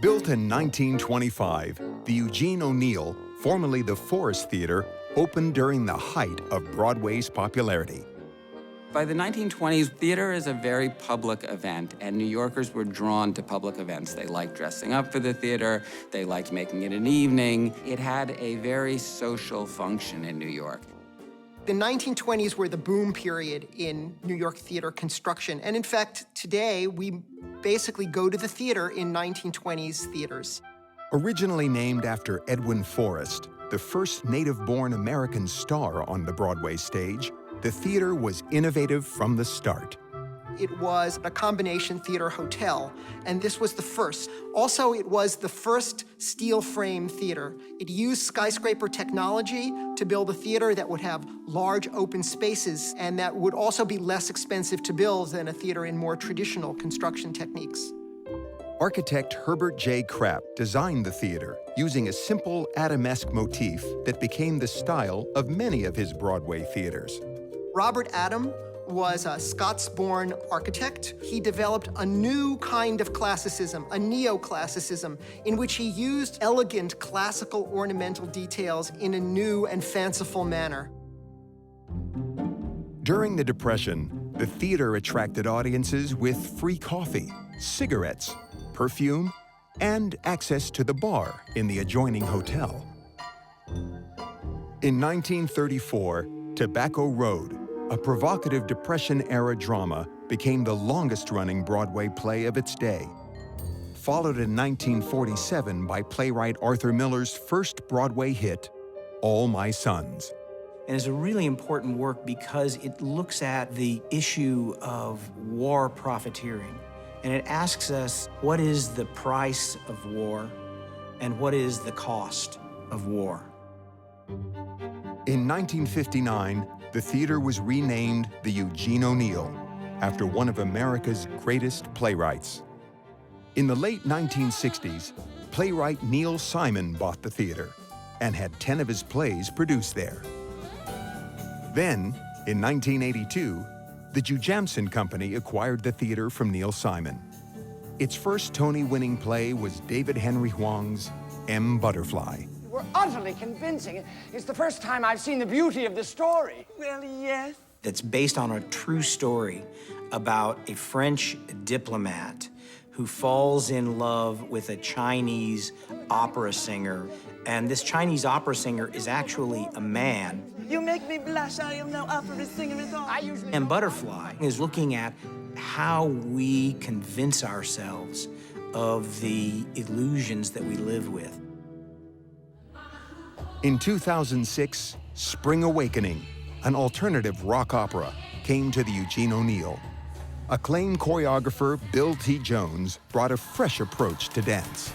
Built in 1925, the Eugene O'Neill, formerly the Forrest Theatre, opened during the height of Broadway's popularity. By the 1920s, theater is a very public event, and New Yorkers were drawn to public events. They liked dressing up for the theater. They liked making it an evening. It had a very social function in New York. The 1920s were the boom period in New York theater construction. And in fact, today, we basically go to the theater in 1920s theaters. Originally named after Edwin Forrest, the first native-born American star on the Broadway stage, the theater was innovative from the start. It was a combination theater hotel, and this was the first. Also, it was the first steel frame theater. It used skyscraper technology to build a theater that would have large open spaces and that would also be less expensive to build than a theater in more traditional construction techniques. Architect Herbert J. Krapp designed the theater using a simple Adamesque motif that became the style of many of his Broadway theaters. Robert Adam was a Scots-born architect. He developed a new kind of classicism, a neoclassicism, in which he used elegant classical ornamental details in a new and fanciful manner. During the Depression, the theater attracted audiences with free coffee, cigarettes, perfume, and access to the bar in the adjoining hotel. In 1934, Tobacco Road, a provocative Depression-era drama, became the longest-running Broadway play of its day. Followed in 1947 by playwright Arthur Miller's first Broadway hit, All My Sons. And it's a really important work because it looks at the issue of war profiteering. And it asks us, what is the price of war and what is the cost of war? In 1959, the theater was renamed the Eugene O'Neill, after one of America's greatest playwrights. In the late 1960s, playwright Neil Simon bought the theater and had 10 of his plays produced there. Then, in 1982, the Jujamcyn Company acquired the theater from Neil Simon. Its first Tony-winning play was David Henry Hwang's M. Butterfly. We're utterly convincing. It's the first time I've seen the beauty of the story. Well, yes. That's based on a true story about a French diplomat who falls in love with a Chinese opera singer. And this Chinese opera singer is actually a man. You make me blush. I am no opera singer at all. And Butterfly is looking at how we convince ourselves of the illusions that we live with. In 2006, Spring Awakening, an alternative rock opera, came to the Eugene O'Neill. Acclaimed choreographer Bill T. Jones brought a fresh approach to dance.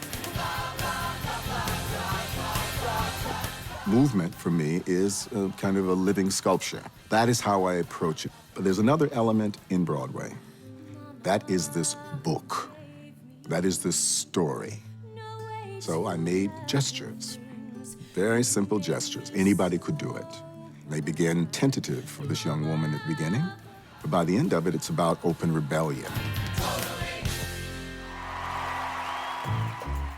Movement, for me, is kind of a living sculpture. That is how I approach it. But there's another element in Broadway. That is this book. That is this story. So I made gestures. Very simple gestures. Anybody could do it. They begin tentative for this young woman at the beginning, but by the end of it, it's about open rebellion.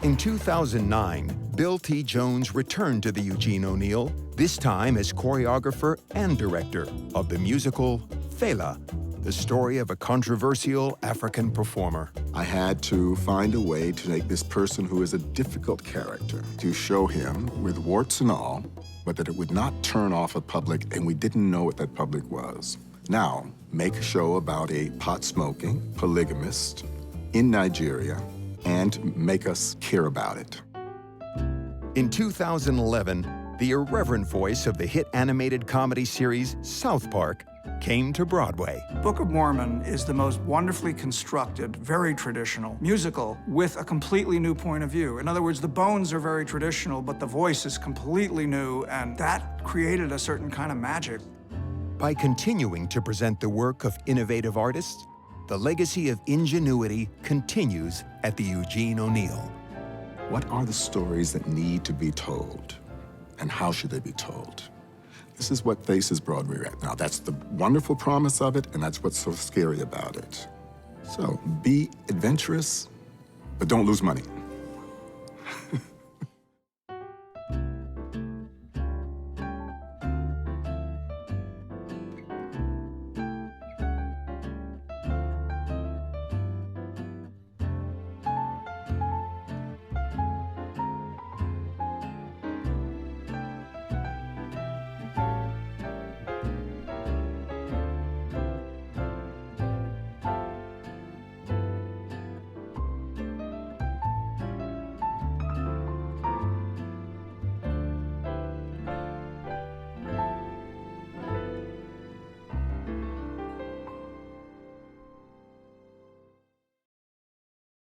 In 2009, Bill T. Jones returned to the Eugene O'Neill, this time as choreographer and director of the musical Fela, the story of a controversial African performer. I had to find a way to make this person who is a difficult character, to show him with warts and all, but that it would not turn off a public, and we didn't know what that public was. Now, make a show about a pot-smoking polygamist in Nigeria and make us care about it. In 2011, the irreverent voice of the hit animated comedy series South Park came to Broadway. Book of Mormon is the most wonderfully constructed, very traditional musical with a completely new point of view. In other words, the bones are very traditional, but the voice is completely new, and that created a certain kind of magic. By continuing to present the work of innovative artists, the legacy of ingenuity continues at the Eugene O'Neill. What are the stories that need to be told, and how should they be told? This is what faces Broadway right now. That's the wonderful promise of it, and that's what's so scary about it. So be adventurous, but don't lose money.